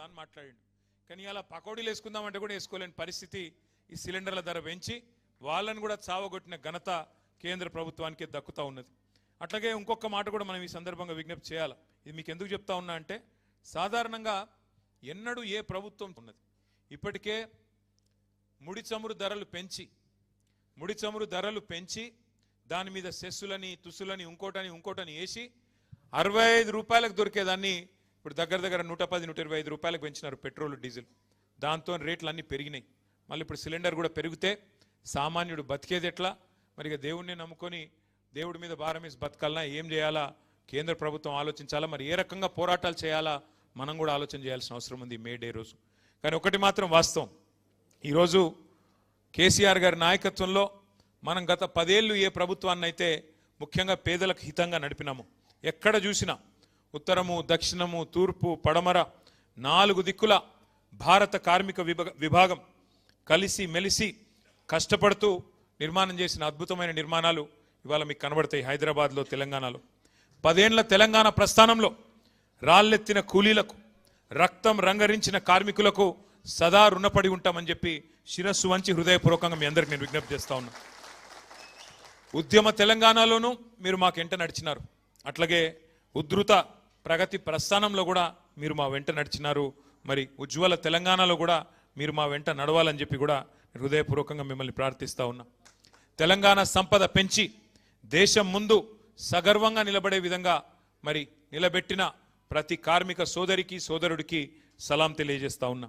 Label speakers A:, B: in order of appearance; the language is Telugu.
A: కదా అని మాట్లాడిండు. కానీ అలా పకోడీలు వేసుకుందామంటే కూడా వేసుకోలేని పరిస్థితి ఈ సిలిండర్ల ధర పెంచి వాళ్ళని కూడా చావగొట్టిన ఘనత కేంద్ర ప్రభుత్వానికి దక్కుతూ ఉన్నది. అట్లాగే ఇంకొక మాట కూడా మనం ఈ సందర్భంగా విజ్ఞప్తి చేయాలి. ఇది మీకు ఎందుకు చెప్తా ఉన్నా అంటే సాధారణంగా ఎన్నడూ ఏ ప్రభుత్వం ఉన్నది ఇప్పటికే ముడి చమురు ధరలు పెంచి దాని మీద సెస్సులని తుసులని ఇంకోటని వేసి 65 రూపాయలకు దొరికేదాన్ని ఇప్పుడు దగ్గర 110-125 రూపాయలకు పెంచినారు పెట్రోల్ డీజిల్. దాంతో రేట్లు అన్నీ పెరిగినాయి. మళ్ళీ ఇప్పుడు సిలిండర్ కూడా పెరిగితే సామాన్యుడు బతికేది ఎట్లా? మరి ఇక దేవుడిని నమ్ముకొని దేవుడి మీద భారం వేసి బతకాలన్నా ఏం చేయాలా కేంద్ర ప్రభుత్వం ఆలోచించాలా, మరి ఏ రకంగా పోరాటాలు చేయాలా మనం కూడా ఆలోచన చేయాల్సిన అవసరం ఉంది మే డే రోజు. కానీ ఒకటి మాత్రం వాస్తవం, ఈరోజు కేసీఆర్ గారి నాయకత్వంలో మనం గత 10 ఏళ్ళు ఏ ప్రభుత్వాన్ని అయితే ముఖ్యంగా పేదలకు హితంగా నడిపినాము, ఎక్కడ చూసినా ఉత్తరము దక్షిణము తూర్పు పడమర 4 దిక్కుల భారత కార్మిక విభాగం కలిసి మెలిసి కష్టపడుతూ నిర్మాణం చేసిన అద్భుతమైన నిర్మాణాలు ఇవాళ మీకు కనబడతాయి హైదరాబాద్లో, తెలంగాణలో. 10 ఏళ్ల తెలంగాణ ప్రస్థానంలో రాళ్ళెత్తిన కూలీలకు, రక్తం రంగరించిన కార్మికులకు సదా రుణపడి ఉంటామని చెప్పి శిరస్సు వంచి హృదయపూర్వకంగా మీ అందరికి నేను విజ్ఞప్తి చేస్తా ఉన్నా. ఉద్యమ తెలంగాణలోనూ మీరు మాకు వెంట నడిచినారు, అట్లాగే ఉద్ధృత ప్రగతి ప్రస్థానంలో కూడా మీరు మా వెంట నడిచినారు. మరి ఉజ్వల తెలంగాణలో కూడా మీరు మా వెంట నడవాలని చెప్పి కూడా హృదయపూర్వకంగా మిమ్మల్ని ప్రార్థిస్తా ఉన్నా. తెలంగాణ సంపద పెంచి దేశం ముందు సగర్వంగా నిలబడే విధంగా మరి నిలబెట్టిన ప్రతి కార్మిక సోదరికి సోదరుడికి సలాం తెలియజేస్తా ఉన్నా.